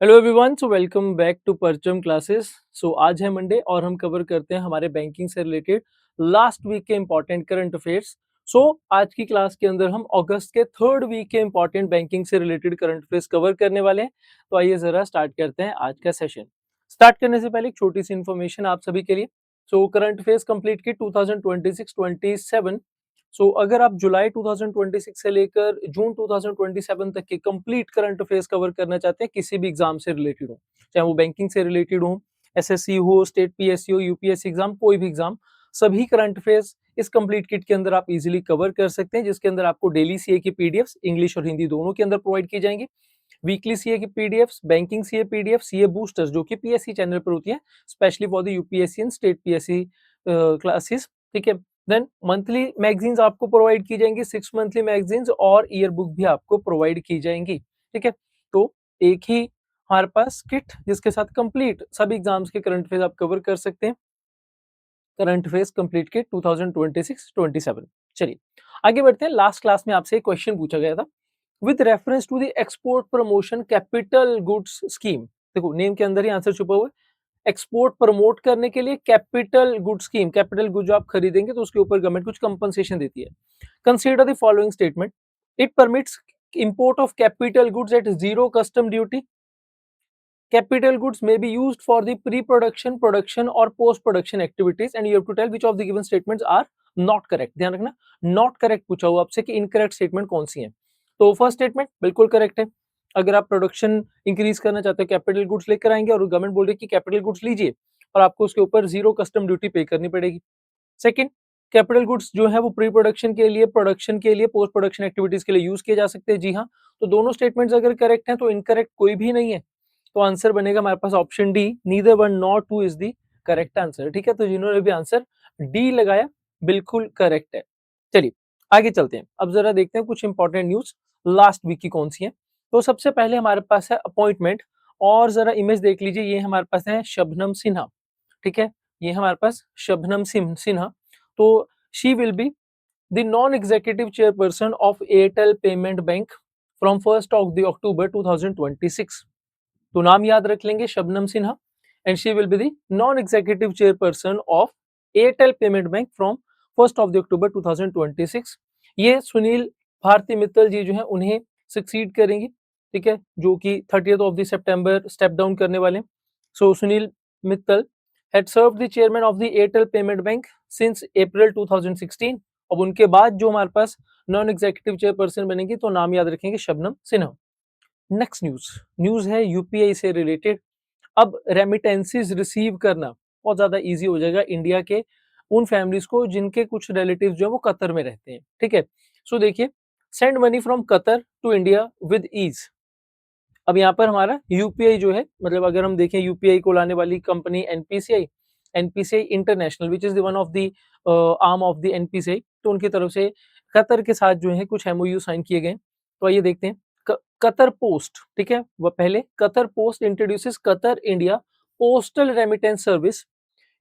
Hello everyone, so welcome back to Parcham classes. So आज है Monday और हम कवर करते हैं हमारे बैंकिंग से रिलेटेड लास्ट वीक के इंपॉर्टेंट करंट अफेयर्स। सो आज की क्लास के अंदर हम अगस्त के थर्ड वीक के इंपॉर्टेंट बैंकिंग से रिलेटेड करंट अफेयर्स कवर करने वाले हैं। तो आइए जरा स्टार्ट करते हैं आज का सेशन। स्टार्ट करने से पहले एक छोटी सी इन्फॉर्मेशन आप सभी के लिए। सो करंट अफेयर्स कंप्लीट की 2026-27। सो अगर आप जुलाई 2026 से लेकर जून 2027 तक के कंप्लीट करंट अफेयर्स कवर करना चाहते हैं किसी भी एग्जाम से रिलेटेड हो, चाहे वो बैंकिंग से रिलेटेड हो, एसएससी हो, स्टेट पीएससी हो, यूपीएससी एग्जाम, कोई भी एग्जाम, सभी करंट अफेयर्स इस कंप्लीट किट के अंदर आप इजीली कवर कर सकते हैं, जिसके अंदर आपको डेली सीए की पीडीएफ्स इंग्लिश और हिंदी दोनों के अंदर प्रोवाइड की जाएंगी। वीकली सीए की PDFs, banking CA PDF, CA boosters जो कि पीएससी चैनल पर होती है, specially for the UPSC and state PSC classes. ठीक है। देन मंथली मैगजीन्स आपको प्रोवाइड की जाएंगी, 6 मंथली मैगजीन्स और ईयर बुक भी आपको प्रोवाइड की जाएंगी। ठीक है। तो एक ही हमारे पास किट जिसके साथ कंप्लीट सभी एग्जाम्स के करंट अफेयर्स आप कवर कर सकते हैं। Current affairs complete kit 2026-27। चलिए आगे बढ़ते हैं। लास्ट क्लास में आपसे एक क्वेश्चन पूछा गया था, with reference to the export promotion capital goods scheme. देखो नेम के अंदर ही आंसर छुपा हुआ है। एक्सपोर्ट प्रमोट करने के लिए capital good scheme, capital good जो आप खरीदेंगे तो उसके ऊपर गवर्नमेंट कुछ कंपनसेशन देती है। Consider the following statement, it permits import of capital goods at zero custom duty. Capital goods may be used for the pre-production, production or post-production activities, and you have to tell which of the given statements are not correct. ध्यान रखना, not correct पूछा हुआ आपसे कि incorrect statement कौन सी है। तो first statement बिल्कुल करेक्ट है। अगर आप प्रोडक्शन इंक्रीज करना चाहते हो, कैपिटल गुड्स लेकर आएंगे और गवर्नमेंट बोल रही है कि कैपिटल गुड्स लीजिए और आपको उसके ऊपर जीरो कस्टम ड्यूटी पे करनी पड़ेगी। सेकंड, कैपिटल गुड्स जो है वो प्री प्रोडक्शन के लिए, प्रोडक्शन के लिए, पोस्ट प्रोडक्शन एक्टिविटीज के लिए यूज किए जा सकते हैं। जी हाँ। तो दोनों स्टेटमेंट्स अगर करेक्ट हैं तो इनकरेक्ट कोई भी नहीं है। तो आंसर बनेगा हमारे पास option D, neither one nor two is the correct answer. ठीक है। तो जिन्होंने भी आंसर डी लगाया बिल्कुल करेक्ट है। चलिए आगे चलते हैं। अब जरा देखते हैं कुछ इंपॉर्टेंट न्यूज लास्ट वीक की कौन सी है। तो सबसे पहले हमारे पास है अपॉइंटमेंट, और जरा इमेज देख लीजिए। ये हमारे पास है शबनम सिन्हा। ठीक है। ये हमारे पास शबनम सिन्हा। तो she will be the non executive chairperson of Airtel payment bank from 1 October 2026। तो नाम याद रख लेंगे, Shabnam Sinha, and she will be the non executive chairperson of Airtel payment bank from 1 October 2026। ये सुनील भारती मित्तल जी जो है उन्हें सक्सीड करेंगी। ठीक है। जो कि 30 September स्टेप डाउन करने वाले। सो Sunil Mittal had served the chairman of the Airtel Payment Bank since April 2016। अब उनके बाद जो हमारे पास नॉन एग्जीक्यूटिव चेयरपर्सन बनेंगी तो नाम याद रखेंगे शबनम सिन्हा। नेक्स्ट न्यूज है यूपीआई से रिलेटेड। अब रेमिटेंसेस रिसीव करना बहुत ज्यादा इजी हो जाएगा इंडिया के उन फैमिलीज को जिनके कुछ रिलेटिव्स जो है वो कतर में रहते हैं। ठीक है। सो देखिए, send money from Qatar to India with ease. अब यहाँ पर हमारा यूपीआई जो है, मतलब अगर हम देखें यूपीआई को लाने वाली company NPCI, NPCI international which is the one of the arm of the NPCI, तो उनकी तरफ से कतर के साथ जो है कुछ एमओयू साइन किए गए। तो आइए देखते हैं। कतर पोस्ट, ठीक है, वह पहले Qatar post introduces Qatar India postal remittance service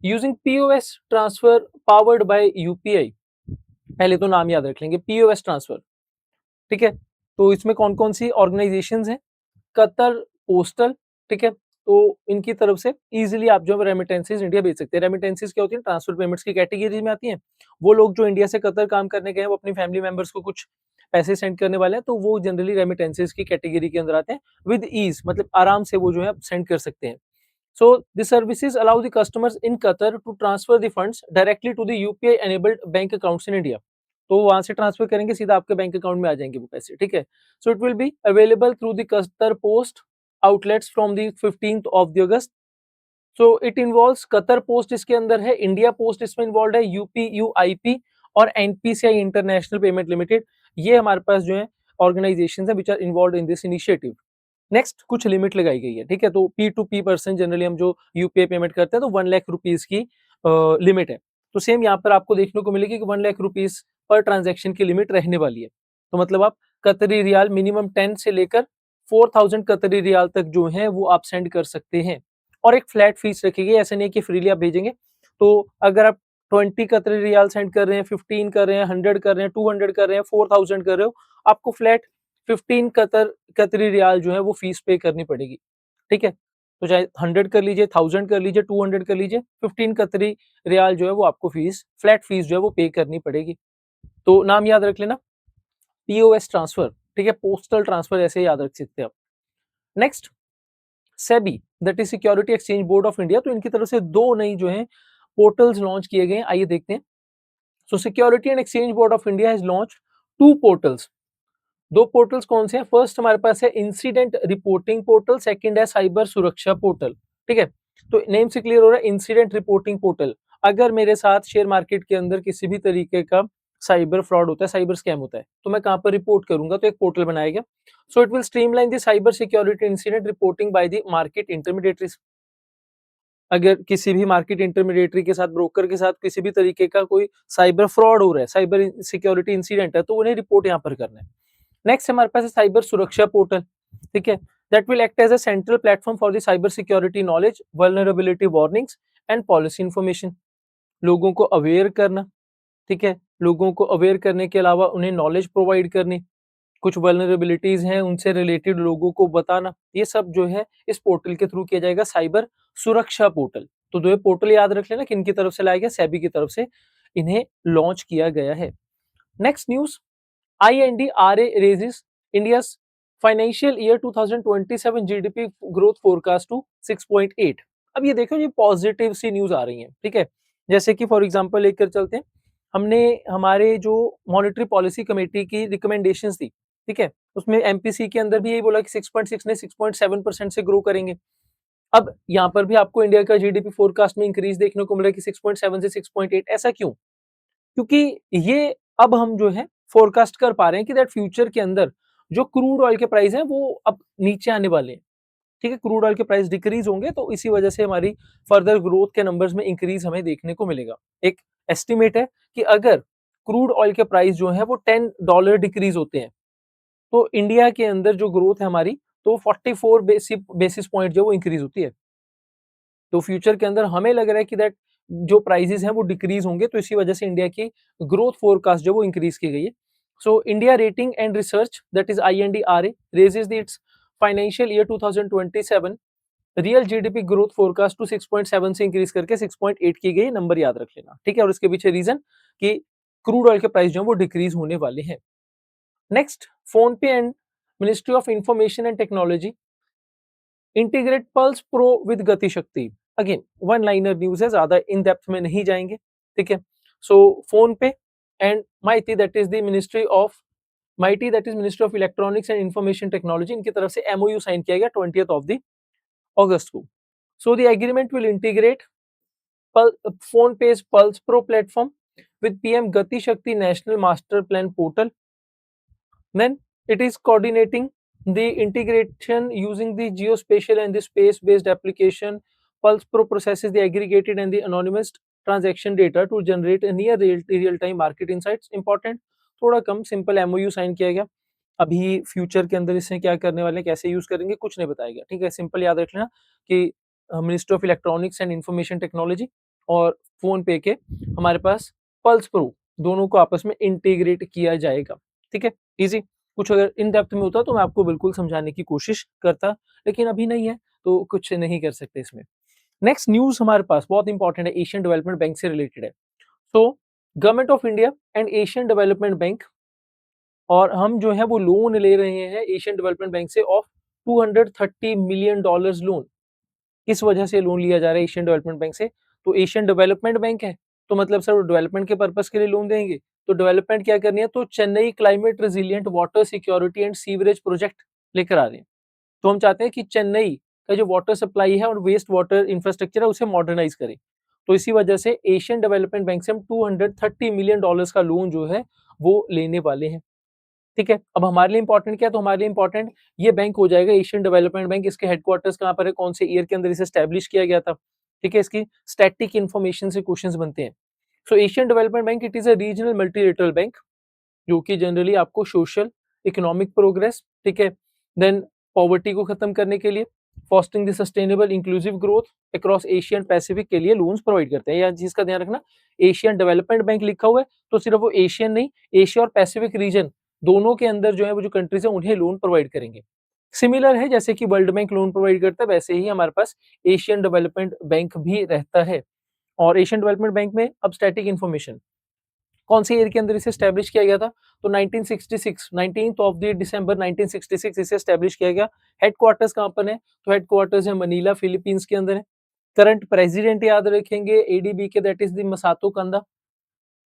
using POS transfer powered by UPI. पहले तो नाम याद रख लेंगे, पीओएस ट्रांसफर। ठीक है। तो इसमें कौन कौन सी ऑर्गेनाइजेशंस हैं? Qatar postal. ठीक है। तो इनकी तरफ से इजीली आप जो रेमिटेंसेस इंडिया भेज सकते हैं। रेमिटेंसेस क्या होती है? ट्रांसफर पेमेंट्स की कैटेगरी में आती हैं। वो लोग जो इंडिया से कतर काम करने गए हैं वो अपनी फैमिली मेंबर्स को कुछ पैसे सेंड करने वाले हैं, तो वो जनरली रेमिटेंसेस की कैटेगरी के अंदर आते हैं। विद ईज मतलब आराम से वो जो है सेंड कर सकते हैं। So the services allow the customers in Qatar to transfer the funds directly to the UPI enabled bank accounts in India. तो वहां से ट्रांसफर करेंगे, सीधा आपके बैंक अकाउंट में आ जाएंगे वो पैसे। ठीक है। So it will be available through the Qatar post outlets from the 15th of the August। So it involves Qatar post इसके अंदर है, इंडिया पोस्ट इसमें इन्वॉल्व है, यूपीयूआईपी और एनपीसीआई इंटरनेशनल पेमेंट लिमिटेड। ये हमारे पास जो है ऑर्गेनाइजेशन है which are involve in this initiative. Next, कुछ लिमिट लगाई गई है। ठीक है। तो P to P person generally हम जो यूपीआई पेमेंट करते हैं तो 1 लाख रुपीज की लिमिट है। तो सेम यहाँ पर आपको देखने को मिलेगी कि 1 लाख रुपीज पर ट्रांजेक्शन की लिमिट रहने वाली है। तो मतलब आप कतरी रियाल मिनिमम 10 से लेकर 4000 कतरी रियाल तक जो है वो आप सेंड कर सकते हैं। और एक फ्लैट फीस रखेगी, ऐसा नहीं कि फ्रीली आप भेजेंगे। तो अगर आप 20 कतरी रियाल सेंड कर रहे हैं, 15 कर रहे हैं, 100 कर रहे हैं, 200 कर रहे हैं, 4000 कर रहे हो, आपको फ्लैट 15 कतरी रियाल जो है वो फीस पे करनी पड़ेगी। ठीक है? तो चाहे 100 कर लीजिए, 1000 कर लीजिए, 200 कर लीजिए, 15 कतरी रियाल जो है वो आपको फीस, फ्लैट फीस जो है वो पे करनी पड़ेगी। तो नाम याद रख लेना, पीओएस ट्रांसफर, ठीक है? पोस्टल ट्रांसफर ऐसे याद रख सकते हैं आप। Next, SEBI that is security exchange board of India, तो इनकी तरफ से 2 नई जो है पोर्टल्स लॉन्च किए गए हैं, आइए देखते हैं। सो security and exchange board of India has launched 2 portals. 2 portals कौन से हैं? फर्स्ट हमारे पास है इंसिडेंट रिपोर्टिंग पोर्टल, सेकंड है साइबर सुरक्षा पोर्टल, ठीक है? तो नेम से क्लियर हो रहा है, इंसिडेंट रिपोर्टिंग पोर्टल। अगर मेरे साथ शेयर मार्केट के अंदर किसी भी तरीके का साइबर फ्रॉड होता है, साइबर स्कैम होता है, तो मैं कहाँ पर रिपोर्ट करूंगा? तो एक पोर्टल बनाया गया। सो it will streamline the cyber security incident reporting by the market intermediaries. अगर किसी भी मार्केट इंटरमीडिएटरी के साथ, ब्रोकर के साथ किसी भी तरीके का कोई साइबर फ्रॉड हो रहा है, साइबर सिक्योरिटी इंसिडेंट है, तो उन्हें रिपोर्ट यहाँ पर करना है। नेक्स्ट हमारे पास है साइबर सुरक्षा पोर्टल, ठीक है? That will act as a central platform for the cyber security knowledge, vulnerability warnings and policy information. लोगों को अवेयर करना, ठीक है? लोगों को अवेयर करने के अलावा उन्हें नॉलेज प्रोवाइड करनी, कुछ वल्नरेबिलिटीज हैं उनसे रिलेटेड लोगों को बताना, ये सब जो है इस पोर्टल के थ्रू किया जाएगा, साइबर सुरक्षा पोर्टल। तो 2 पोर्टल याद रख लेना, किनकी तरफ से लाया गया? सेबी की तरफ से इन्हें लॉन्च किया गया है। Next news, INDRA raises India's financial year 2027 GDP growth forecast to 6.8। अब ये देखो, ये पॉजिटिव सी न्यूज आ रही है, ठीक है? जैसे कि फॉर एग्जांपल लेकर चलते हैं, हमने हमारे जो मॉनेटरी पॉलिसी कमेटी की रिकमेंडेशंस थी, ठीक है? उसमें एमपीसी के अंदर भी यही बोला कि 6.6 ने 6.7% से ग्रो करेंगे। अब यहाँ पर भी आपको इंडिया का जीडीपी फोरकास्ट में इंक्रीज देखने को मिला कि 6.7 से 6.8। ऐसा क्यों? क्योंकि ये अब हम जो है फोरकास्ट कर पा रहे हैं कि दैट फ्यूचर के अंदर जो क्रूड ऑयल के प्राइस हैं वो अब नीचे आने वाले हैं, ठीक है? क्रूड ऑयल के प्राइस डिक्रीज होंगे, तो इसी वजह से हमारी फर्दर ग्रोथ के नंबर्स में इंक्रीज हमें देखने को मिलेगा। एक एस्टिमेट है कि अगर क्रूड ऑयल के प्राइस जो है वो $10 डिक्रीज होते हैं, तो इंडिया के अंदर जो ग्रोथ है हमारी, तो 44 बेसिस पॉइंट जो वो इंक्रीज होती है। तो फ्यूचर के अंदर हमें लग रहा है कि दैट जो प्राइसेस हैं वो डिक्रीज होंगे, तो इसी वजह से इंडिया की ग्रोथ फोरकास्ट जो वो इंक्रीज की गई है। So India rating and research that is INDRA raises its financial year 2027 real GDP growth forecast to 6.7 से इंक्रीज करके 6.8 की गई, नंबर याद रख लेना, ठीक है? और इसके पीछे रीजन कि क्रूड ऑयल के प्राइस जो है वो डिक्रीज होने वाले हैं। नेक्स्ट, फोन पे and ministry of information and technology integrate pulse pro with गति शक्ति। अगेन वन लाइनर न्यूज है, ज्यादा इन डेप्थ में नहीं जाएंगे, ठीक है? सो फोन पे and mighty that is the ministry of mighty that is ministry of electronics and information technology, इनकी तरफ से एमओयू साइन किया गया 20th ऑफ द अगस्त को। So the agreement will integrate phone page pulse pro platform with PM Gati Shakti National Master Plan portal. Then it is coordinating the integration using the geospatial and the space-based application. Pulse Pro processes the aggregated and the anonymous transaction data to generate a near real-time market insights. Important, थोड़ा कम simple MOU sign किया गया। अभी future के अंदर इसे क्या करने वाले हैं, कैसे यूज करेंगे, कुछ नहीं बताया गया, ठीक है? सिंपल याद रख लेना कि ministry of electronics and information technology और फोन पे के हमारे पास पल्स प्रो दोनों को आपस में इंटीग्रेट किया जाएगा, ठीक है? इजी। कुछ अगर इन डेप्थ में होता तो मैं आपको बिल्कुल समझाने की कोशिश करता, लेकिन अभी नहीं है तो कुछ नहीं कर सकते इसमें। नेक्स्ट न्यूज हमारे पास बहुत इंपॉर्टेंट है, एशियन डेवलपमेंट बैंक से रिलेटेड है। तो government of India and Asian development bank, और हम जो है वो लोन ले रहे हैं एशियन डेवलपमेंट बैंक से ऑफ $230 मिलियन लोन। किस वजह से लोन लिया जा रहा है एशियन डेवलपमेंट बैंक से? तो एशियन डेवलपमेंट बैंक है, तो मतलब सर वो डेवलपमेंट के पर्पस के लिए लोन देंगे, तो डेवलपमेंट क्या करनी है? तो Chennai climate resilient water security and sewerage project लेकर आ रहे हैं। तो हम चाहते हैं कि चेन्नई का जो वाटर सप्लाई है और वेस्ट वाटर इंफ्रास्ट्रक्चर है उसे मॉडर्नाइज करें। तो इसी वजह से एशियन डेवलपमेंट बैंक से हम $230 मिलियन का लोन जो है वो लेने वाले हैं, ठीक है? अब हमारे लिए इंपॉर्टेंट क्या है? तो हमारे लिए इंपॉर्टेंट ये बैंक हो जाएगा एशियन डेवलपमेंट बैंक। इसके हेडक्वार्टर्स कहाँ पर है, कौन से ईयर के अंदर इसे एस्टैब्लिश किया गया था, ठीक है? इसकी स्टैटिक इन्फॉर्मेशन से क्वेश्चंस बनते हैं। So Asian development bank it is a regional multilateral bank जो कि जनरली आपको सोशल इकोनॉमिक प्रोग्रेस, ठीक है, देन पॉवर्टी को खत्म करने के लिए, fostering the sustainable inclusive growth across Asian Pacific के लिए लोन्स प्रोवाइड करते हैं। या जिसका ध्यान रखना, एशियन डेवलपमेंट बैंक लिखा हुआ है तो सिर्फ वो एशियन नहीं, एशिया और पैसिफिक रीजन दोनों के अंदर जो है वो जो कंट्रीज है उन्हें लोन प्रोवाइड करेंगे। सिमिलर है जैसे कि वर्ल्ड बैंक लोन प्रोवाइड करता है, वैसे ही हमारे पास एशियन डेवलपमेंट बैंक भी रहता है। और एशियन डेवलपमेंट बैंक में अब स्टैटिक इन्फॉर्मेशन कौन से ईयर के अंदर इसे स्टैब्लिश किया गया था, तो 1966 19th ऑफ द दिसंबर 1966 इसे स्टैब्लिश किया गया। हेडक्वार्टर्स कहाँ पर है, तो हेडक्वार्टर्स है मनीला फिलीपींस के अंदर है। करंट प्रेसिडेंट याद रखेंगे एडीबी के, दैट इज द मसातो कंदा।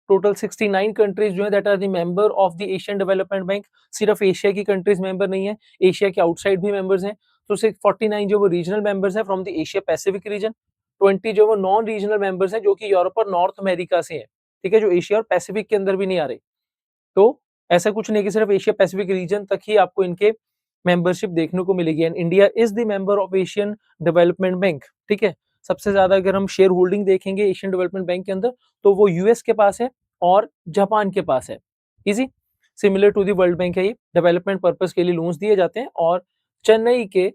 टोटल 69 कंट्रीज जो है that are the member of the Asian development bank. सिर्फ एशिया की कंट्रीज मेंबर नहीं है, एशिया के आउटसाइड भी मेंबर्स हैं। तो सिर्फ 49 जो वो रीजनल मेंबर्स हैं from the Asia Pacific region, 20 जो वो नॉन रीजनल मेंबर्स हैं जो कि यूरोप और नॉर्थ अमेरिका से हैं, ठीक है, जो एशिया और पैसिफिक के अंदर भी नहीं आ रहे। तो ऐसा कुछ नहीं कि सिर्फ एशिया पैसिफिक रीजन तक ही आपको इनके मेंबरशिप देखने को मिलेगी। And India is the member of Asian development Bank, ठीक है। सबसे ज्यादा अगर हम शेयर होल्डिंग देखेंगे एशियन डेवलपमेंट बैंक के अंदर, तो वो यूएस के पास है और जापान के पास है। Easy, similar to the world bank है ये। डेवलपमेंट पर्पस के लिए लोन्स दिए जाते हैं और चेन्नई के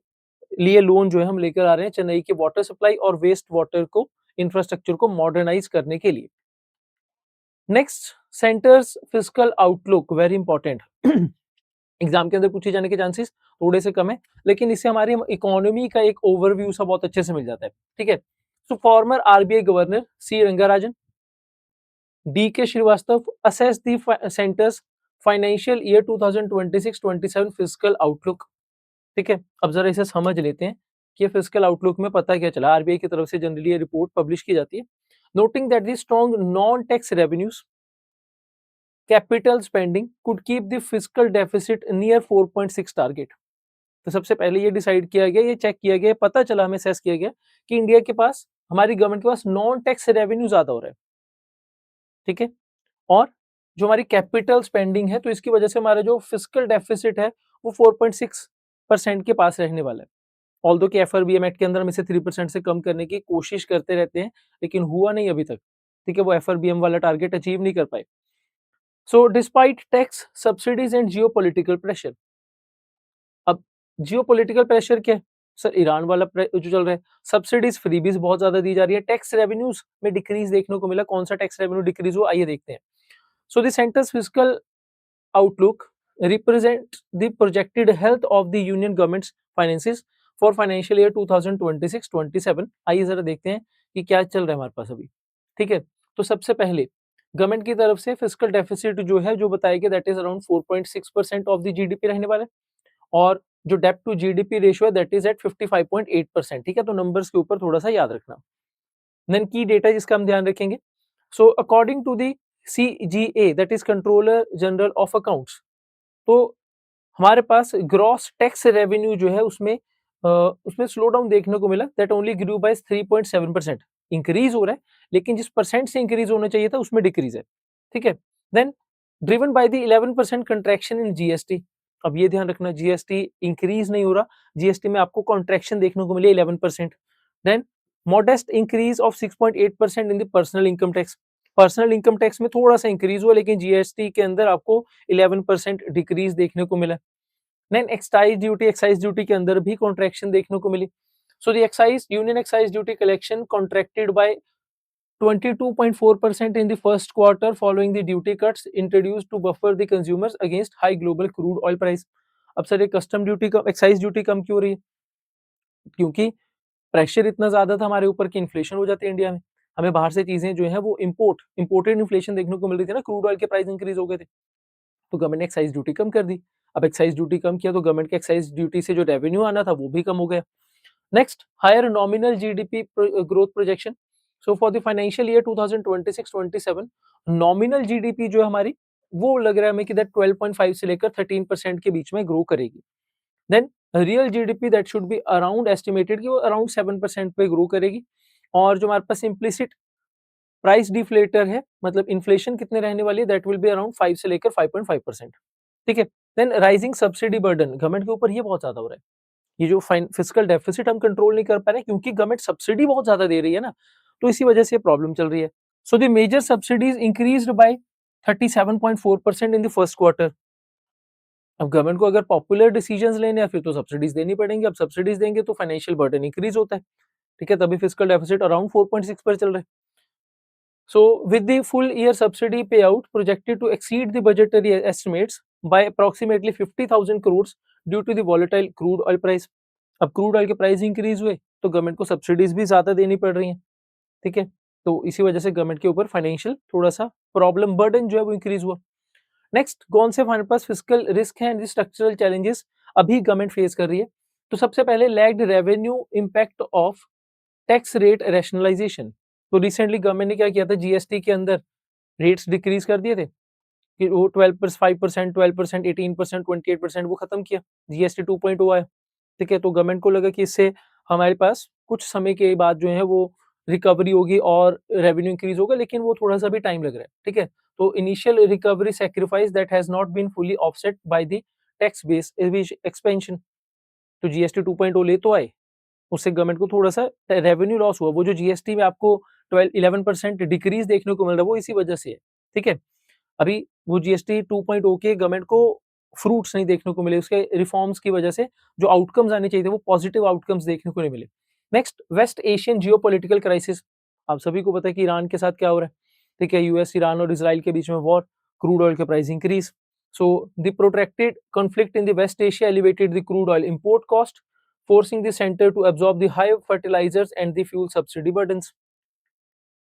लिए लोन जो है हम लेकर आ रहे हैं, चेन्नई के वाटर सप्लाई और वेस्ट वाटर को इंफ्रास्ट्रक्चर को मॉडर्नाइज करने के लिए। Next, centres fiscal outlook, very important. Exam के अंदर पूछे जाने के चांसेस थोड़े से कम है, लेकिन इससे हमारी इकोनॉमी का एक ओवरव्यू सा बहुत अच्छे से मिल जाता है, ठीक है। So former RBI governor C Rangarajan, D K Srivastava assess the centre's financial year 2026-27 fiscal outlook, ठीक है। अब जरा इसे समझ लेते हैं कि फिस्कल आउटलुक में पता क्या चला। आरबीआई की तरफ से जनरली ये रिपोर्ट पब्लिश की जाती है। Noting that the strong non tax revenues capital spending could keep the fiscal deficit near 4.6 target. तो सबसे पहले ये डिसाइड किया गया, ये चेक किया गया, पता चला, हमें असेस किया गया कि इंडिया के पास, हमारी गवर्नमेंट के पास नॉन टैक्स रेवेन्यू ज्यादा हो रहा है, ठीक है। और जो हमारी कैपिटल स्पेंडिंग है, तो इसकी वजह से हमारा जो फिस्कल डेफिसिट है वो 4.6% के पास रहने वाला है। ऑल्दो कि एफआरबीएम एक्ट के अंदर हम इसे 3% से कम करने की कोशिश करते रहते हैं, लेकिन हुआ नहीं अभी तक, ठीक है। वो एफआरबीएम वाला टारगेट अचीव नहीं कर पाए। So despite tax subsidies and geopolitical pressure, अब जियोपॉलिटिकल प्रेशर क्या है सर, ईरान वाला जो चल रहा है, सब्सिडीज फ्रीबीज बहुत ज्यादा दी जा रही है, टैक्स रेवेन्यूज में डिक्रीज देखने को मिला। कौन सा टैक्स रेवेन्यू डिक्रीज हुआ, आइए देखते हैं। So the centres fiscal outlook represent the projected health of the union governments finances for financial year 2026-27। आइए जरा देखते हैं कि क्या चल रहा है हमारे पास अभी, ठीक है। तो सबसे पहले गवर्नमेंट की तरफ से फिस्कल डेफिसिट जो है, जो बताया गया, that is around 4.6% of the GDP रहने वाला है। और जो डेप्ट टू जीडीपी रेशियो है दैट इज एट 55.8%, ठीक है। तो नंबर्स के ऊपर थोड़ा सा याद रखना। देन की डेटा जिसका हम ध्यान रखेंगे, so according to the CGA that is controller general of accounts, तो हमारे पास ग्रॉस टैक्स रेवेन्यू जो है उसमें स्लो डाउन देखने को मिला, that only grew by 3.7%। Increase हो रहा है, लेकिन जिस परसेंट से इंक्रीज होना चाहिए था उसमें डिक्रीज है, ठीक है। Then driven by the 11% contraction in GST. अब ये ध्यान रखना, जीएसटी इंक्रीज नहीं हो रहा, जीएसटी में आपको कॉन्ट्रैक्शन देखने को मिली 11%। Then modest increase of 6.8% in the personal income tax, personal income tax में थोड़ा सा इंक्रीज हुआ, लेकिन जीएसटी के अंदर आपको 11% डिक्रीज देखने को मिला। देन एक्साइज ड्यूटी के अंदर भी कॉन्ट्रैक्शन देखने को मिली। So the excise union excise duty collection contracted by 22.4% in the first quarter following the duty cuts introduced to buffer the consumers against high global crude oil price। अब sir ये custom duty का excise duty कम क्यों रही है, क्योंकि pressure इतना ज्यादा था हमारे ऊपर कि इन्फ्लेशन हो जाती है इंडिया में, हमें बाहर से चीजें जो है वो इंपोर्टेड इन्फ्लेशन देखने को मिल रही थी ना, क्रूड ऑयल के प्राइस इंक्रीज हो गए थे, तो गवर्नमेंट ने एक्साइज ड्यूटी कम कर दी। अब एक्साइज ड्यूटी कम किया तो गवर्नमेंट के एक्साइज ड्यूटी से जो रेवेन्यू आना था वो भी कम हो गया। Next, higher nominal GDP growth projection. So for the financial year 2026-27 nominal GDP जो है हमारी, वो लग रहा है हमें कि दैट 12.5 से लेकर 13% के बीच में ग्रो करेगी। Then real GDP that should be around estimated कि वो अराउंड 7% पे ग्रो करेगी। और जो हमारे पास इम्प्लिसिट प्राइस डिफ्लेटर है, मतलब इन्फ्लेशन कितने रहने वाली है, दैट विल बी अराउंड 5 से लेकर 5.5%, ठीक है। Then rising subsidy burden, government के ऊपर ये बहुत ज्यादा हो रहा है, ये जो फिस्कल डेफिसिट हम कंट्रोल नहीं कर पा रहे हैं क्योंकि गवर्नमेंट सब्सिडी बहुत ज्यादा दे रही है ना, तो इसी वजह से प्रॉब्लम चल रही है। So the major subsidies increased by 37.4% in the first quarter. अब गवर्नमेंट को अगर पॉपुलर डिसीजंस लेने हैं फिर तो सब्सिडीज देनी पड़ेंगी, अब सब्सिडीज देंगे तो फाइनेंशियल बर्डन इंक्रीज होता है, ठीक है, तभी फिस्कल डेफिसिट अराउंड 4.6 पर चल रहा है। So, with the full year subsidy payout projected to exceed the budgetary estimates by approximately 50,000 crores due to the volatile crude oil price. अब क्रूड ऑयल के प्राइस इंक्रीज हुए तो गवर्नमेंट को subsidies भी ज्यादा देनी पड़ रही हैं, ठीक है। तो इसी वजह से गवर्नमेंट के ऊपर फाइनेंशियल थोड़ा सा प्रॉब्लम बर्डन जो है वो इंक्रीज हुआ। नेक्स्ट, कौन से हमारे पास फिस्कल रिस्क है एंड स्ट्रक्चरल चैलेंजेस अभी गवर्नमेंट फेस कर रही है। तो सबसे पहले lagged revenue impact of tax rate rationalisation. तो रिसेंटली गवर्नमेंट ने क्या किया था, जीएसटी के अंदर रेट्स डिक्रीज कर दिए थे कि वो 12% 5% 12% 18% 28% वो खत्म किया, जीएसटी 2.0 आया, ठीक है। तो गवर्नमेंट को लगा कि इससे हमारे पास कुछ समय के बाद जो है वो रिकवरी होगी और रेवेन्यू इंक्रीज होगा, लेकिन वो थोड़ा सा भी टाइम लग रहा है, ठीक है। तो initial recovery sacrifice that has not been fully offset by the tax base expansion. तो जीएसटी 2.0 ले तो आए, उससे गवर्नमेंट को थोड़ा सा रेवेन्यू लॉस हुआ। वो जो जीएसटी में आपको 12-11% डिक्रीज देखने को मिल रहा है वो इसी वजह से है, ठीक है। अभी वो जीएसटी 2.0 के गवर्नमेंट को फ्रूट्स नहीं देखने को मिले, उसके रिफॉर्म्स की वजह से जो आउटकम्स आने चाहिए थे वो पॉजिटिव आउटकम्स देखने को नहीं मिले। Next, west Asian geopolitical crisis. आप सभी को पता है कि ईरान के साथ क्या हो रहा है, ठीक है। यूएस, ईरान और इजराइल के बीच में वॉर, क्रूड ऑयल के price increase. So the protracted conflict in the west Asia elevated the crude oil import cost, forcing the center to absorb the high fertilizers and the fuel subsidy burdens.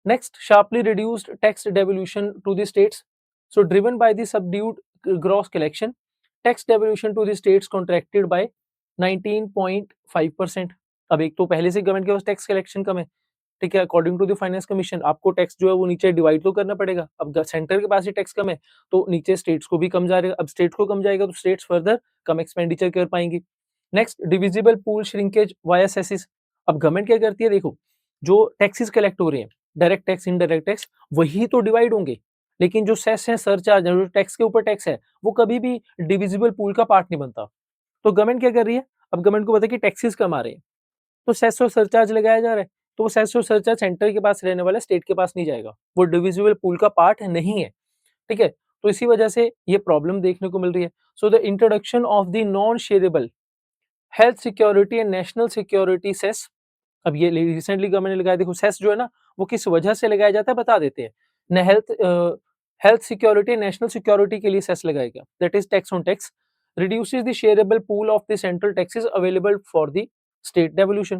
Next, sharply reduced tax devolution to the states. So, driven by the subdued gross collection, tax devolution to the states contracted by 19.5%. अब एक तो पहले से government के पास tax collection कम है, ठीक है। According to the finance commission आपको टैक्स जो है वो नीचे डिवाइड तो करना पड़ेगा। अब सेंटर के पास ही टैक्स कम है तो नीचे स्टेट्स को भी कम जा रहा है। अब स्टेट्स को कम जाएगा तो स्टेट्स फर्दर कम एक्सपेंडिचर कर पाएंगी। Next, divisible pool shrinkage via cesses. अब गवर्नमेंट क्या करती है, देखो जो टैक्सेस कलेक्ट हो रहे हैं, डायरेक्ट टैक्स, इनडायरेक्ट टैक्स, वही तो डिवाइड होंगे, लेकिन जो सेस है, सरचार्ज है, जो टैक्स के ऊपर टैक्स है, वो कभी भी डिविजिबल पूल का पार्ट नहीं बनता। तो गवर्नमेंट क्या कर रही है, अब गवर्नमेंट को पता है कि टैक्सेस कम आ रहे हैं तो सेस और सरचार्ज लगाया जा रहा है, तो वो सेस और सरचार्ज सेंटर के पास रहने वाला, स्टेट के पास नहीं जाएगा, वो डिविजिबल पूल का पार्ट नहीं है, ठीक है। तो इसी वजह से ये प्रॉब्लम देखने को मिल रही है। So the introduction of the non shareable health security and national security cess. अब ये रिसेंटली गवर्नमेंट ने लगाया, देखो सेस जो है ना वो किस वजह से लगाया जाता है बता देते हैं न। हेल्थ सिक्योरिटी, नेशनल सिक्योरिटी के लिए सेस लगाया गया, that is tax on tax, reduces the shareable pool of the central taxes available for the state devolution.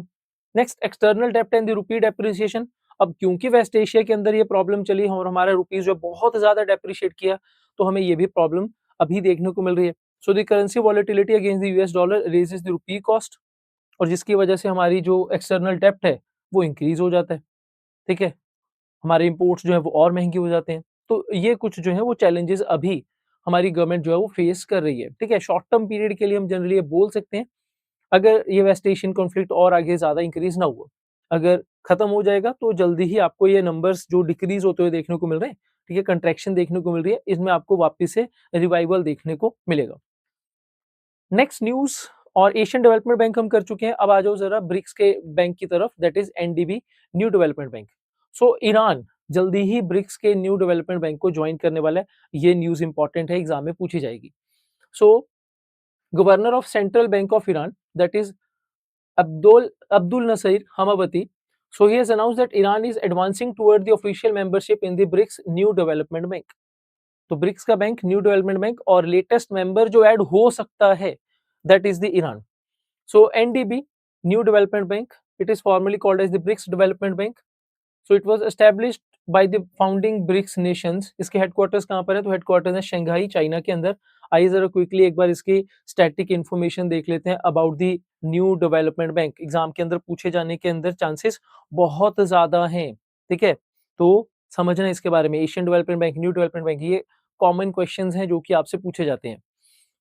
Next, external debt and the rupee depreciation. अब क्योंकि वेस्ट एशिया के अंदर ये problem चली और हमारा रुपीज जो बहुत ज्यादा डेप्रिशिएट किया, तो हमें ये भी प्रॉब्लम अभी देखने को मिल रही है। So the currency volatility against the US dollar raises the rupee cost, और जिसकी वजह से हमारी जो एक्सटर्नल डेप्ट है वो इंक्रीज हो जाता है, ठीक है। हमारे इंपोर्ट्स जो है वो और महंगे हो जाते हैं। तो ये कुछ जो है वो चैलेंजेस अभी हमारी गवर्नमेंट जो है वो फेस कर रही है, ठीक है। शॉर्ट टर्म पीरियड के लिए हम जनरली ये बोल सकते हैं, अगर ये वेस्ट एशियन कॉन्फ्लिक्ट और आगे ज्यादा इंक्रीज ना हुआ, अगर खत्म हो जाएगा तो जल्दी ही आपको ये नंबर्स जो डिक्रीज होते हुए देखने को मिल रहे हैं, ठीक है, कंट्रैक्शन देखने को मिल रही है, इसमें आपको वापस से रिवाइवल देखने को मिलेगा। नेक्स्ट न्यूज, और एशियन डेवलपमेंट बैंक हम कर चुके हैं, अब आ जाओ जरा ब्रिक्स के बैंक की तरफ, that is NDB, new development bank. So Iran जल्दी ही ब्रिक्स के न्यू डेवलपमेंट बैंक को ज्वाइन करने वाला है, ये न्यूज इंपॉर्टेंट है, एग्जाम में पूछी जाएगी। So governor of central bank of Iran, that is Abdul Naser Hemmati, so he has announced that Iran is advancing toward the official membership in the BRICS New Development Bank. तो BRICS का bank, new development bank, और latest member जो add हो सकता है that is the Iran. So NDB, new development bank, it is formally called as the BRICS development bank. So it was established by the founding BRICS nations. इसके headquarters कहां पर है, तो headquarters है शंघाई, चाइना के अंदर। आइए जरा क्विकली एक बार इसकी स्टैटिक इंफॉर्मेशन देख लेते हैं about the new development bank. Exam के अंदर पूछे जाने के अंदर चांसेस बहुत ज्यादा हैं, ठीक है। तो समझना इसके बारे में, Asian development bank, new development bank, ये कॉमन क्वेश्चंस हैं जो कि आपसे पूछे जाते हैं।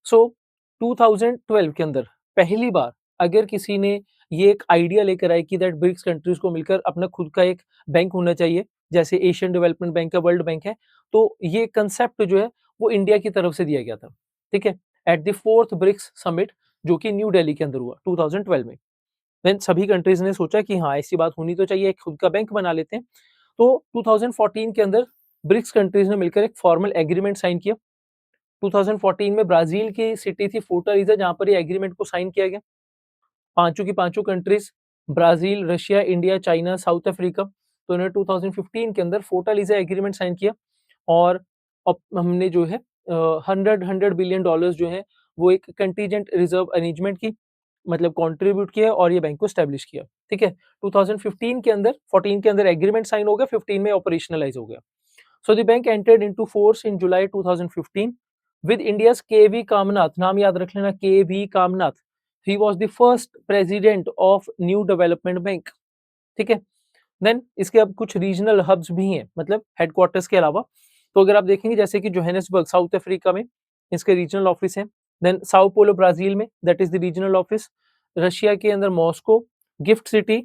सो 2012 के अंदर पहली बार अगर किसी ने ये एक आइडिया लेकर आए कि दैट ब्रिक्स कंट्रीज को मिलकर अपना खुद का एक बैंक होना चाहिए, जैसे एशियन डेवलपमेंट बैंक है, वर्ल्ड बैंक है, तो ये कंसेप्ट जो है वो इंडिया की तरफ से दिया गया था, ठीक है, at the fourth BRICS summit, जो कि न्यू दिल्ली के अंदर हुआ 2012 में। देन सभी कंट्रीज ने सोचा कि हाँ ऐसी बात होनी तो चाहिए, एक खुद का बैंक बना लेते हैं। तो 2014 के अंदर ब्रिक्स कंट्रीज ने मिलकर एक फॉर्मल एग्रीमेंट साइन किया। 2014 में ब्राजील की सिटी थी फोर्टालिज़ा, जहां पर ये एग्रीमेंट को साइन किया गया। पांचों की पांचों countries, Brazil, Russia, India, China, south Africa, तो इन्होंने 2015 के अंदर फोर्टालिज़ा एग्रीमेंट साइन किया, और अब हमने जो है 100 बिलियन डॉलर्स जो है वो एक कंटीजेंट रिजर्व अरेंजमेंट की मतलब कंट्रीब्यूट किया और ये बैंक को एस्टेब्लिश किया। ठीक है, 2015 के अंदर 14 के अंदर एग्रीमेंट साइन हो गया, 15 में ऑपरेशनलाइज हो गया। So the bank entered into force in July 2015 with India's K V. Kamath, नाम याद रख लेना, K V. Kamath. He was the first president of new development Bank. ठीक है, देन इसके अब कुछ रीजनल हब्स भी हैं, मतलब हेडक्वार्टर्स के अलावा। तो अगर आप देखेंगे जैसे कि जोहानिसबर्ग साउथ अफ्रीका में इसके रीजनल ऑफिस है, देन साओ पोलो ब्राजील में that is the regional office, Russia के अंदर मॉस्को, गिफ्ट सिटी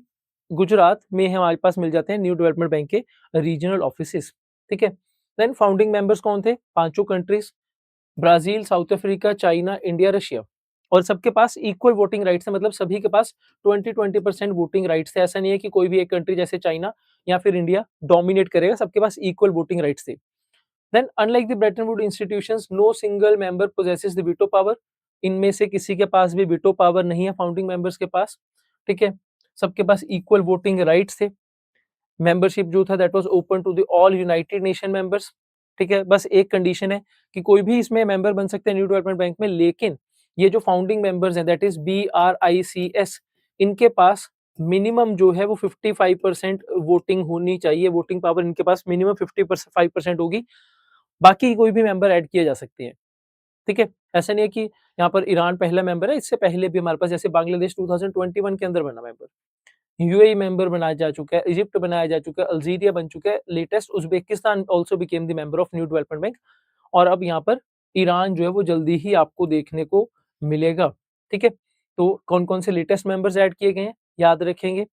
गुजरात में हमारे पास मिल जाते हैं न्यू डेवलपमेंट बैंक के रीजनल ऑफिसेस। ठीक है, देन फाउंडिंग मेंबर्स कौन थे, पांचों countries, Brazil, south Africa, China, India, Russia, और सबके पास इक्वल वोटिंग राइट्स है, मतलब सभी के पास 20-20% वोटिंग राइट्स है। ऐसा नहीं है कि कोई भी एक कंट्री जैसे चाइना या फिर इंडिया डोमिनेट करेगा, सबके पास इक्वल वोटिंग राइट्स थे। Then unlike the Bretton Wood institutions, no single member possesses the veto power. इनमें से किसी के पास भी वीटो पावर नहीं है फाउंडिंग मेंबर्स के पास। ठीक है, सबके पास इक्वल वोटिंग राइट्स थे। मेंबरशिप जो था that was open to the all United nation members. ठीक है, बस एक कंडीशन है कि कोई भी इसमें मेंबर बन सकते हैं न्यू डेवलपमेंट बैंक में, लेकिन ये जो फाउंडिंग मेंबर्स हैं दैट इज BRICS, इनके पास मिनिमम जो है वो 55% वोटिंग होनी चाहिए, वोटिंग पावर इनके पास मिनिमम 55% होगी, बाकी कोई भी मेंबर ऐड किए जा सकते हैं। ठीक है, ऐसा नहीं है कि यहाँ पर ईरान पहला मेंबर है, इससे पहले भी हमारे पास जैसे बांग्लादेश 2021 के अंदर बना मेंबर, यूएई मेंबर बनाया जा चुका है, इजिप्ट बनाया जा चुका है, अल्जीरिया बन चुका है, latest Uzbekistan also became the member of new development bank, और अब यहाँ पर ईरान जो है वो जल्दी ही आपको देखने को मिलेगा। ठीक है, तो कौन-कौन से लेटेस्ट मेंबर्स ऐड किए गए हैं याद रखेंगे,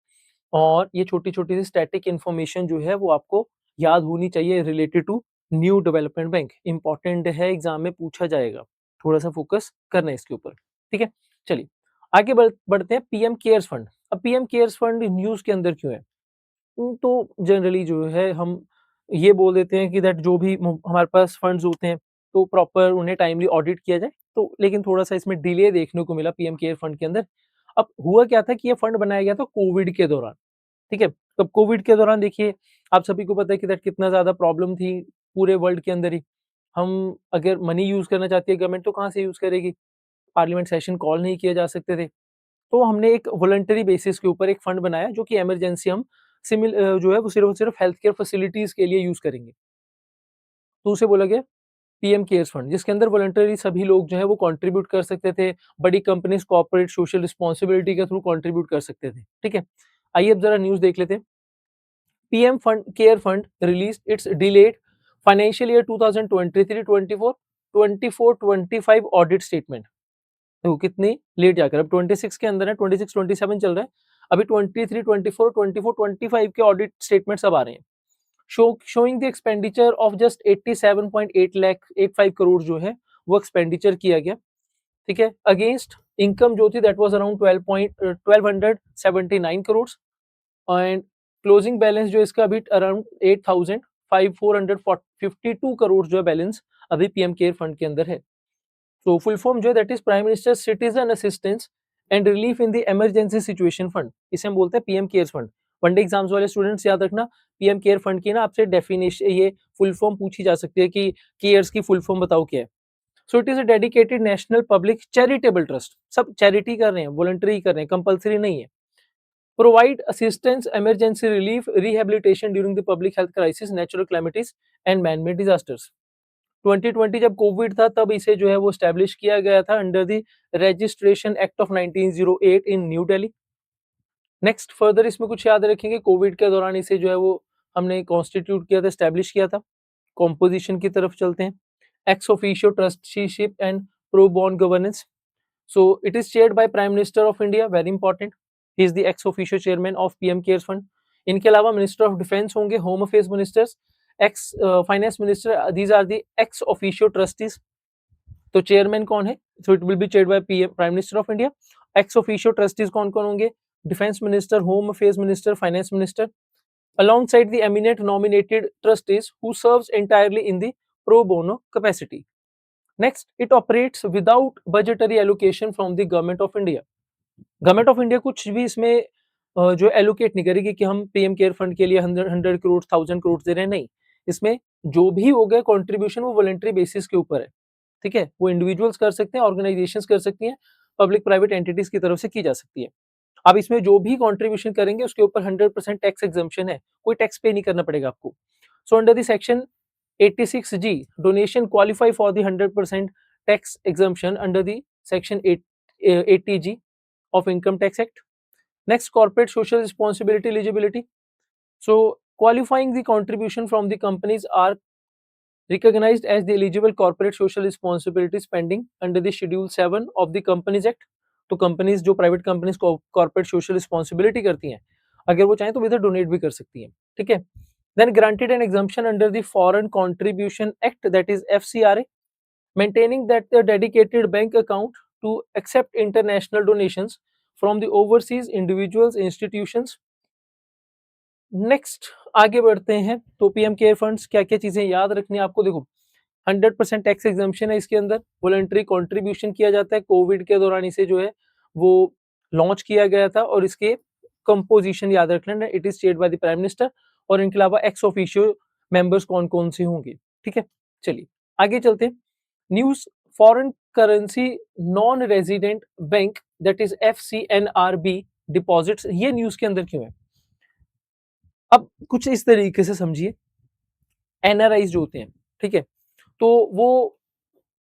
और ये छोटी-छोटी सी स्टैटिक इन्फॉर्मेशन जो है वो आपको याद होनी चाहिए related to new development bank, important है, एग्जाम में पूछा जाएगा, थोड़ा-सा फोकस करना है इसके ऊपर। ठीक है, चलिए आगे बढ़ते हैं पीएम केयर्स फंड। अब पीएम केयर्स फंड न्यूज़ के अंदर क्यों है? तो जनरली जो है हम ये बोल देते हैं कि दैट जो भी हमारे पास फंड्स होते हैं तो प्रॉपर उन्हें टाइमली ऑडिट किया जाए, तो लेकिन थोड़ा-सा इसमें डिले देखने को मिला पीएम केयर फंड के अंदर। अब हुआ क्या था कि ये फंड बनाया गया था कोविड के दौरान। ठीक है? तो कोविड के दौरान देखिए आप सभी को पता है कि दैट कितना ज़्यादा प्रॉब्लम थी पूरे वर्ल्ड के अंदर ही। हम अगर मनी यूज़ करना चाहती है गवर्नमेंट तो कहाँ से यूज़ करेगी? पार्लियामेंट सेशन कॉल नहीं किए जा सकते थे। तो हमने एक वॉलंटरी बेसिस के ऊपर एक फंड बनाया जो कि इमरजेंसी हम जो है वो सिर्फ और सिर्फ हेल्थ केयर फैसिलिटीज के लिए यूज करेंगे। तो उसे बोला गया पीएम केयर्स फंड, जिसके अंदर वॉलंटरी सभी लोग जो है वो कंट्रीब्यूट कर सकते थे। बड़ी कंपनीज कॉर्पोरेट सोशल रिस्पॉन्सिबिलिटी के थ्रू कंट्रीब्यूट कर सकते थे। ठीक है, आइए अब जरा न्यूज देख लेते हैं। PM fund care fund release it's delayed financial year 2023-24 24-25 audit statement. देखो कितनी लेट जाकर, अब 26 के अंदर है, 26-27 चल रहा है, अभी 23-24 के ऑडिट स्टेटमेंट्स अब आ रहे हैं। Showing the expenditure of just 87.8 lakh 85 crore जो है वो एक्सपेंडिचर किया गया। ठीक है, अगेंस्ट इनकम जो थी that was around 1279 crore, and closing balance जो इसका अभी अराउंड 8452 करोड़ जो है बैलेंस अभी पीएम केयर फंड के अंदर है। तो फुल फॉर्म जो है that is prime minister citizen assistance and relief in the emergency situation fund, इसे हम बोलते हैं PM cares fund. One day exams वाले स्टूडेंट्स याद रखना, पीएम केयर फंड की ना आपसे डेफिनेशन ये फुल फॉर्म पूछी जा सकती है कि केयर्स की फुल फॉर्म बताओ क्या है। So it is a dedicated national public charitable trust, सब चैरिटी कर रहे हैं, वॉलंटरी कर रहे हैं, कंपल्सरी नहीं है। Provide assistance, emergency relief, rehabilitation during the public health crisis, natural calamities and man made disasters. 2020 जब कोविड था तब इसे जो है वो एस्टैब्लिश किया गया था under the registration act of 1908 in new Delhi. Next further इसमें कुछ याद रखेंगे, कोविड के दौरान इसे जो है वो हमने कॉन्स्टिट्यूट किया था, एस्टैब्लिश किया था। कॉम्पोजिशन की तरफ चलते हैं। Ex officio trusteeship and pro bono governance. So it is chaired by Prime Minister of India, very important. He is the ex officio chairman of PM Cares Fund. इनके अलावा मिनिस्टर ऑफ डिफेंस होंगे, home affairs ministers, ex finance minister, these are the ex officio trustees. तो chairman कौन है? So it will be chaired by PM prime minister of India. Ex officio trustees कौन कौन होंगे? Defence minister, home affairs minister, finance minister, alongside the eminent nominated trustees who serves entirely in the pro bono capacity. Next, it operates without budgetary allocation from the government of India. Government of India कुछ भी इसमें जो allocate नहीं करेगी कि हम PM care fund के लिए 100 करोड़ 1000 करोड़ दे रहे हैं, नहीं। इसमें जो भी हो गया कंट्रीब्यूशन वो वॉलंटरी बेसिस के ऊपर है। ठीक है, वो इंडिविजुअल्स कर सकते हैं, ऑर्गेनाइजेशंस कर सकती हैं, पब्लिक प्राइवेट एंटिटीज की तरफ से की जा सकती है। अब इसमें जो भी कंट्रीब्यूशन करेंगे उसके ऊपर 100% टैक्स एग्जम्पशन है, कोई टैक्स पे नहीं करना पड़ेगा आपको। So under the section 86G donation qualify for the 100% tax exemption under the section 80G of Income Tax Act. Next, corporate social responsibility eligibility. So, qualifying the contribution from the companies are recognized as the eligible corporate social responsibility spending under the Schedule 7 of the Companies Act. तो companies जो private companies corporate social responsibility करती हैं, अगर वो चाहें तो इधर donate भी कर सकती हैं, ठीक है। Then granted an exemption under the foreign contribution act, that is FCRA, maintaining that the dedicated bank account to accept international donations from the overseas individuals institutions. Next आगे बढ़ते हैं, तो पीएम केयर फंड्स क्या क्या चीजें याद रखनी है आपको। देखो 100% टैक्स एग्जम्पशन है, इसके अंदर वॉलंटरी कंट्रीब्यूशन किया जाता है, कोविड के दौरान इसे जो है वो लॉन्च किया गया था, और इसके कंपोजिशन याद रख लेना, it is chaired by the prime minister, और इनके अलावा एक्स ऑफिशियो मेंबर्स कौन कौन से होंगे, ठीक है। चलिए आगे चलते हैं। News, foreign currency non resident bank that is FCNRB deposits, ये न्यूज के अंदर क्यों है। अब कुछ इस तरीके से समझिए, एनआरआईज जो होते हैं, ठीक है, तो वो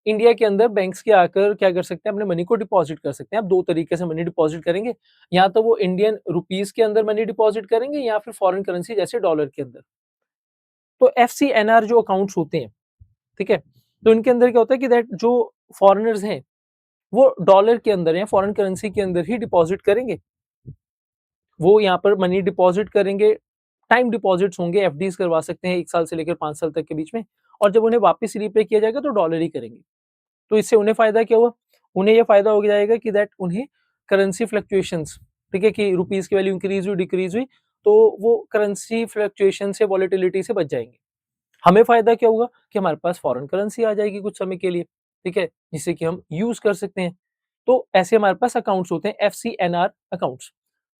इंडिया के अंदर बैंक्स के आकर क्या कर सकते हैं, अपने मनी को डिपॉजिट कर सकते हैं। आप दो तरीके से मनी डिपॉजिट करेंगे, या तो वो इंडियन रुपीस के अंदर मनी डिपॉजिट करेंगे, या फिर फॉरेन करेंसी जैसे डॉलर के अंदर। तो FCNR जो अकाउंट्स होते हैं, ठीक है, तो इनके अंदर क्या होता है कि दैट जो फॉरेनर्स हैं वो डॉलर के अंदर या फॉरेन करेंसी के अंदर ही डिपॉजिट करेंगे, वो यहाँ पर मनी डिपॉजिट करेंगे, टाइम डिपॉजिट्स होंगे, एफडीज करवा सकते हैं 1 साल से लेकर 5 साल तक के बीच में, और जब उन्हें वापस रीपे किया जाएगा तो डॉलर ही करेंगे। तो इससे उन्हें फायदा क्या हुआ, उन्हें ये फायदा हो जाएगा कि दैट उन्हें करेंसी फ्लक्चुएशंस, ठीक है, कि रुपीस की वैल्यू इंक्रीज हुई डिक्रीज हुई, तो वो करेंसी फ्लक्चुएशन से, वॉलेटिलिटी से बच जाएंगे। हमें फायदा क्या होगा कि हमारे पास फॉरेन करेंसी आ जाएगी कुछ समय के लिए, ठीक है, जिससे कि हम यूज कर सकते हैं। तो ऐसे हमारे पास अकाउंट्स होते हैं, FCNR accounts.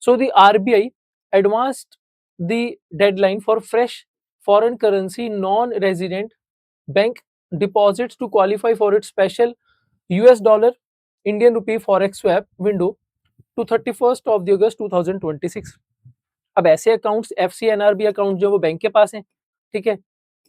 So the RBI advanced the deadline for fresh foreign currency non resident bank deposits to qualify for its special US dollar Indian rupee forex swap window to 31st of the August 2026। अब ऐसे accounts FCNRB account जो वो bank के पास हैं, ठीक है,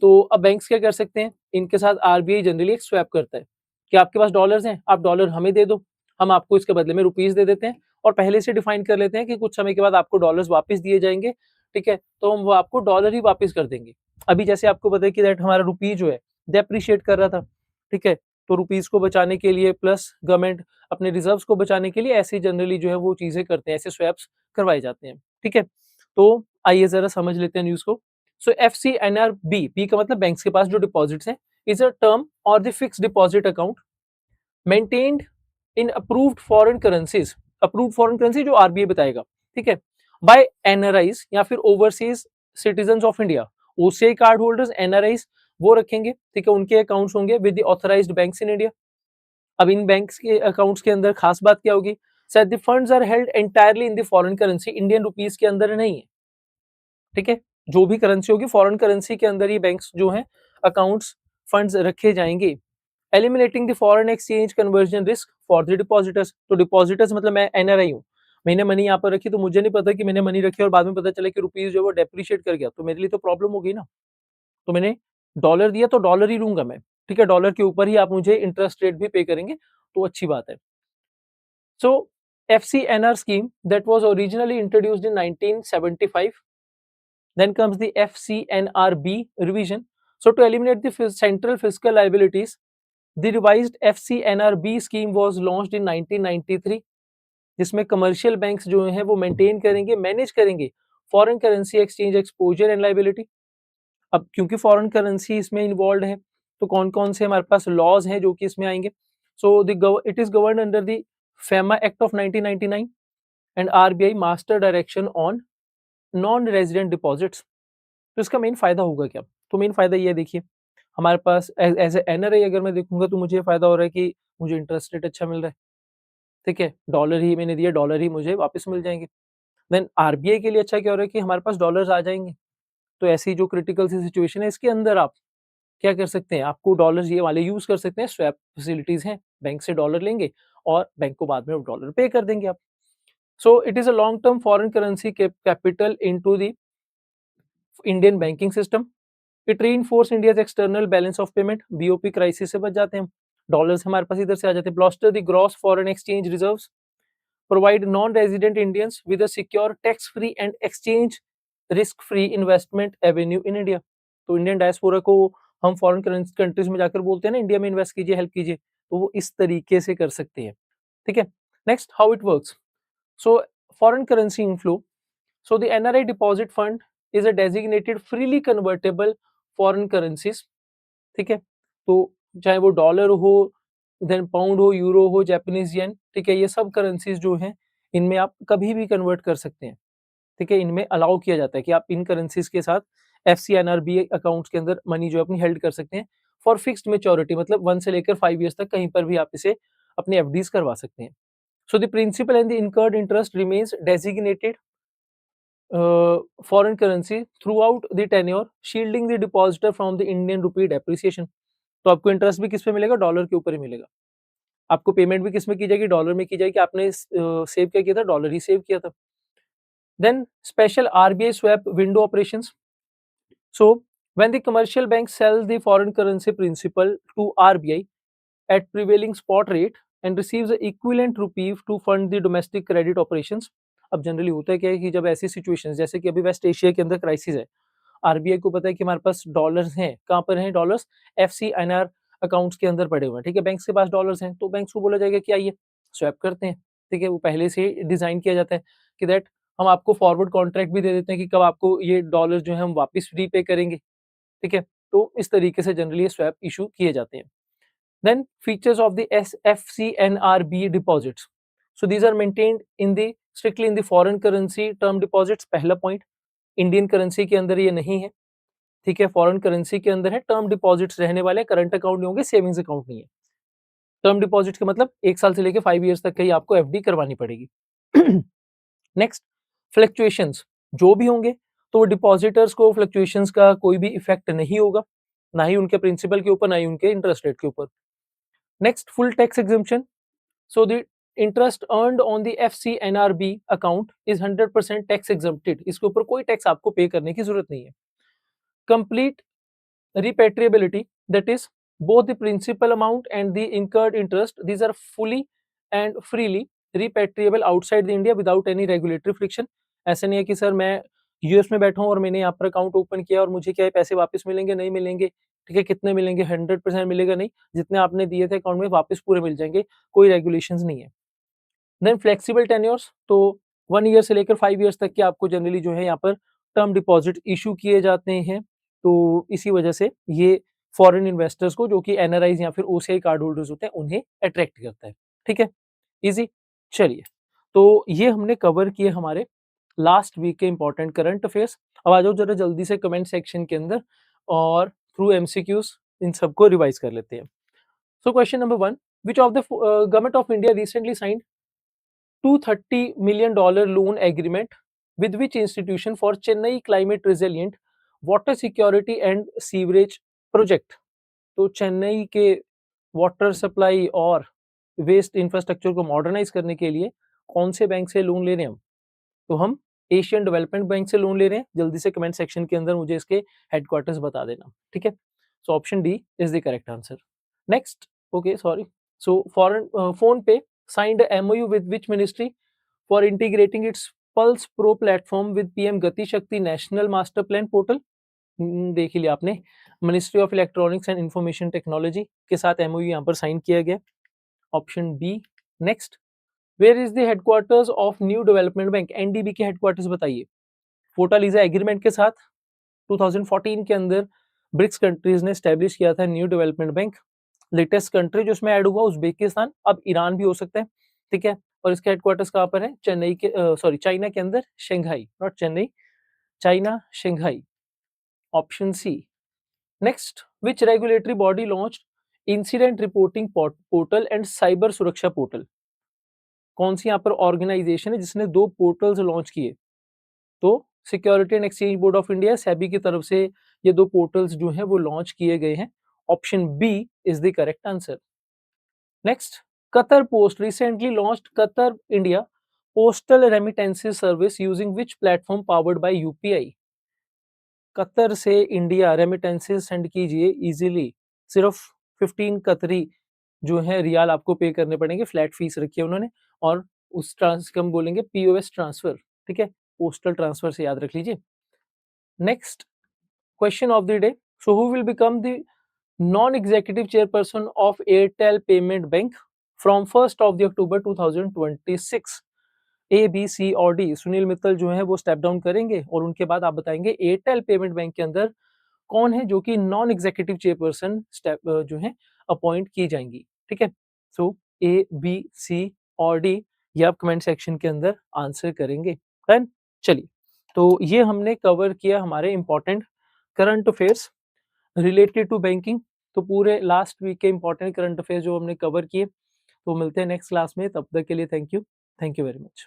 तो अब बैंक्स क्या कर सकते हैं, इनके साथ RBI जनरली एक स्वैप करता है कि आपके पास डॉलर्स हैं, आप डॉलर हमें दे दो, हम आपको इसके बदले में रुपीस दे देते हैं, और पहले से डिफाइन कर लेते हैं कि कुछ समय के बाद आपको डॉलर्स वापस दिए जाएंगे, ठीक है, तो हम वो आपको डॉलर ही वापस कर देंगे। अभी जैसे आपको पता है कि दैट हमारा रुपी जो है डेप्रिशिएट कर रहा था, ठीक है, तो रुपीस को बचाने के लिए प्लस गवर्नमेंट अपने रिजर्व्स को बचाने के लिए ऐसे जनरली जो है वो चीजें करते हैं, ऐसे स्वैप्स करवाए जाते हैं, ठीक है। तो आइए जरा समझ लेते हैं न्यूज को। सो FCNRB, बी का मतलब बैंक्स के पास जो डिपॉजिट्स हैं, इज अ टर्म और the fixed deposit account maintained in approved foreign currencies, approved foreign currency जो RBI बताएगा, ठीक है, बाय एनआरआईज या फिर overseas citizen of India. OCI card holders NRIs वो रखेंगे, ठीक है, उनके अकाउंट्स होंगे with the authorised banks in India. अब इन बैंक्स के अकाउंट्स के अंदर खास बात क्या होगी, sir the funds are held entirely in the foreign currency, Indian rupees के अंदर नहीं है, ठीक है, जो भी करेंसी होगी फॉरेन करेंसी के अंदर ही बैंक्स जो हैं अकाउंट्स फंड्स रखे जाएंगे। Eliminating the foreign exchange conversion risk for the depositors. तो डिपॉजिटर्स मतलब मैं एनआरआई हूँ, मैंने मनी यहाँ पर रखी, तो मुझे नहीं पता कि मैंने मनी रखी और बाद में पता चला कि रुपीज जो है वो डेप्रिशिएट कर गया, तो मेरे लिए तो प्रॉब्लम होगी ना। तो मैंने डॉलर दिया तो डॉलर ही लूंगा मैं, ठीक है, डॉलर के ऊपर ही आप मुझे इंटरेस्ट रेट भी पे करेंगे, तो अच्छी बात है। सो FCNR scheme that was originally introduced in 1975, then comes the FCNRB revision. So to eliminate the central fiscal liabilities, the revised FCNRB scheme was launched in 1993, जिसमें कमर्शियल बैंक्स जो हैं वो मेंटेन करेंगे, मैनेज करेंगे foreign currency exchange exposure and liability. अब क्योंकि foreign currency इसमें involve है, तो कौन कौन से हमारे पास लॉज हैं जो कि इसमें आएंगे। So it is govern under the FEMA act of 1999 and RBI master direction on non resident deposits. तो इसका मेन फायदा होगा क्या, तो मेन फायदा ये देखिए, हमारे पास एज ए एनआरआई अगर मैं देखूंगा तो मुझे फायदा हो रहा है कि मुझे इंटरेस्ट रेट अच्छा मिल रहा है, ठीक है, डॉलर ही मैंने दिया, डॉलर ही मुझे वापस मिल जाएंगे। देन RBI के लिए अच्छा क्या हो रहा है कि हमारे पास डॉलर्स आ जाएंगे, तो ऐसी जो क्रिटिकल सी सिचुएशन है इसके अंदर आप क्या कर सकते हैं, आपको डॉलर्स ये वाले यूज कर सकते हैं, स्वैप फैसिलिटीज हैं, बैंक से डॉलर लेंगे और बैंक को बाद में वो डॉलर पे कर देंगे आप। So it is a long term foreign currency capital into the Indian banking system. It reinforce India's external balance of payment, BOP crisis से बच जाते हैं हम, डॉलर्स हमारे पास इधर से आ जाते हैं। Bolster the gross foreign exchange reserves, provide non resident Indians with a secure tax free and exchange risk free investment Avenue in India. तो इंडियन डायस्पोरा को हम फॉरेन कंट्रीज में जाकर बोलते हैं ना, इंडिया में इन्वेस्ट कीजिए, हेल्प कीजिए, तो वो इस तरीके से कर सकते हैं। ठीक है, next how it works. So foreign currency inflow, so the NRI deposit fund is a designated freely convertible foreign currencies। ठीक है, तो चाहे वो डॉलर हो, देन पाउंड हो, यूरो हो, जापानीज येन, ठीक है, ये सब करेंसीज जो हैं इनमें आप कभी भी कन्वर्ट कर सकते हैं। ठीक है, इनमें अलाउ किया जाता है कि आप इन करेंसीज के साथ FCNRB अकाउंट्स के अंदर मनी जो है अपनी हेल्ड कर सकते हैं फॉर फिक्स्ड मेच्योरिटी, मतलब 1 से लेकर 5 ईयर्स तक कहीं पर भी आप इसे अपनी एफडीज करवा सकते हैं। So the principal and the incurred interest remains designated foreign currency throughout the tenure, shielding the depositor from the Indian rupee depreciation। तो आपको इंटरेस्ट भी किस पे मिलेगा, डॉलर के ऊपर ही मिलेगा। आपको पेमेंट भी किस में की जाएगी, डॉलर में की जाएगी। आपने सेव क्या किया था, डॉलर ही सेव किया था। Then special RBI swap window operations. So when the commercial bank sells the foreign currency principal to RBI at prevailing spot rate and receives the equivalent rupee to fund the domestic credit operations। अब generally होता है क्या है कि जब ऐसी situation जैसे कि अभी वेस्ट एशिया के अंदर क्राइसिस है, आरबीआई को पता है कि हमारे पास डॉलर्स हैं, कहाँ पर हैं डॉलर्स, FCNR अकाउंट्स के अंदर पड़े हुए हैं। ठीक है, बैंक के पास डॉलर्स हैं, तो बैंक को बोला जाएगा कि आइए स्वैप करते हैं। ठीक है, वो पहले से डिजाइन किया जाता है कि दैट हम आपको फॉरवर्ड कॉन्ट्रैक्ट भी दे देते हैं कि कब आपको ये डॉलर जो है हम वापस रीपे करेंगे। ठीक है, तो इस तरीके से जनरली ये स्वैप इशू किए जाते हैं। Then features of the FCNRB deposits. So these are maintained in the strictly in the foreign currency term deposits। पहला पॉइंट, इंडियन करेंसी के अंदर ये नहीं है। ठीक है, फॉरेन करेंसी के अंदर है, टर्म डिपॉजिट्स रहने वाले, करंट अकाउंट नहीं होंगे, सेविंग्स अकाउंट नहीं है। टर्म डिपॉजिट का मतलब 1 साल से लेकर 5 ईयर्स तक की आपको एफडी करवानी पड़ेगी। नेक्स्ट, फ्लक्चुएशंस जो भी होंगे तो डिपॉजिटर्स को फ्लक्चुएशंस का कोई भी इफेक्ट नहीं होगा, ना ही उनके प्रिंसिपल के ऊपर, ना ही उनके इंटरेस्ट रेट के ऊपर। Next, full tax exemption. So the interest earned on the FCNRB account is 100% tax exempted। इसके ऊपर कोई टैक्स आपको पे करने की जरूरत नहीं है। Complete repatriability, that is both the principal amount and the incurred interest, these are fully and freely repatriable outside the India without any regulatory friction। ऐसा नहीं है कि सर मैं यूएस में बैठा हूँ और मैंने यहाँ पर अकाउंट ओपन किया और मुझे क्या है पैसे वापस मिलेंगे, नहीं मिलेंगे। ठीक है, कितने मिलेंगे, 100% मिलेगा नहीं, जितने आपने दिए थे अकाउंट में वापस पूरे मिल जाएंगे, कोई रेगुलेशंस नहीं है। देन फ्लेक्सिबल टेन्योर्स, तो 1 ईयर से लेकर 5 ईयर्स तक के आपको जनरली जो है यहाँ पर टर्म डिपॉजिट इशू किए जाते हैं। तो इसी वजह से ये फॉरेन इन्वेस्टर्स को, जो कि एनआरआईज या फिर ओसीआई कार्ड होल्डर्स होते हैं, उन्हें अट्रैक्ट करता है। ठीक है, इजी। चलिए, तो ये हमने कवर किए हमारे लास्ट वीक के इंपॉर्टेंट करंट अफेयर्स। अब आ जाओ जरा जल्दी से कमेंट सेक्शन के अंदर और थ्रू एमसीक्यूज इन सबको रिवाइज कर लेते हैं। So question number 1, which of the government of India recently signed $230 million loan agreement with which institution for Chennai climate resilient water security and sewerage project। तो चेन्नई के water supply और waste infrastructure को modernise करने के लिए कौन से bank से लोन ले रहे हैं हम? तो हम एशियन डेवलपमेंट बैंक से लोन ले रहे हैं। जल्दी से कमेंट सेक्शन के अंदर मुझे इसके हेडक्वार्टर्स बता देना। ठीक है, so option D is the correct answer. Next, okay sorry, so foreign phone पे signed a MOU with which ministry for integrating its Pulse Pro platform with PM Gati Shakti National Master Plan portal। देख ही लिया आपने, ministry of electronics and information technology के साथ MOU यहाँ पर sign किया गया। Option B. Next, where is the headquarters of new development bank, NDB के हेडक्वार्टर्स बताइए। फोर्टालीजा एग्रीमेंट के साथ 2014 के अंदर ब्रिक्स कंट्रीज ने स्टैब्लिश किया था new development bank. Latest country जो इसमें ऐड हुआ उज्बेकिस्तान, अब ईरान भी हो सकता है। ठीक है, और इसका हेडक्वार्टर्स कहाँ पर है, चेन्नई के सॉरी चाइना के अंदर, Shanghai, not Chennai, China Shanghai. Option C. Next, which regulatory body launched incident reporting portal and cyber Suraksha portal. कौन सी यहाँ पर ऑर्गेनाइजेशन है जिसने 2 पोर्टल्स लॉन्च किए? तो security and exchange board of India SEBI की तरफ से ये दो पोर्टल्स जो हैं वो लॉन्च किए गए हैं। Option B is the correct answer. Next, Qatar post recently launched Qatar India postal remittances service using which platform powered by UPI. Qatar से इंडिया रेमिटेंसेस सेंड कीजिए इजीली, सिर्फ 15 कतरी जो है रियाल आपको पे करने पड़ेंगे, फ्लैट फीस रखी है उन्होंने। और उस ट्रांस हम बोलेंगे पीओएस ट्रांसफर, ठीक है, पोस्टल ट्रांसफर से याद रख लीजिए। Next question of the day, so who will become the non executive chairperson of Airtel payment bank from 1st of October 2026? A B C और डी। सुनील मित्तल जो है वो स्टेप डाउन करेंगे और उनके बाद आप बताएंगे एयरटेल पेमेंट बैंक के अंदर कौन है जो कि नॉन एग्जीक्यूटिव चेयरपर्सन स्टेप जो है अपॉइंट की जाएंगी, ठीक है। सो ए बी सी और डी ये आप कमेंट सेक्शन के अंदर आंसर करेंगे। डन, चलिए, तो ये हमने कवर किया हमारे important current affairs related to banking. तो पूरे लास्ट वीक के इंपॉर्टेंट करंट अफेयर्स जो हमने कवर किए। तो मिलते हैं नेक्स्ट क्लास में, तब तक के लिए थैंक यू वेरी मच।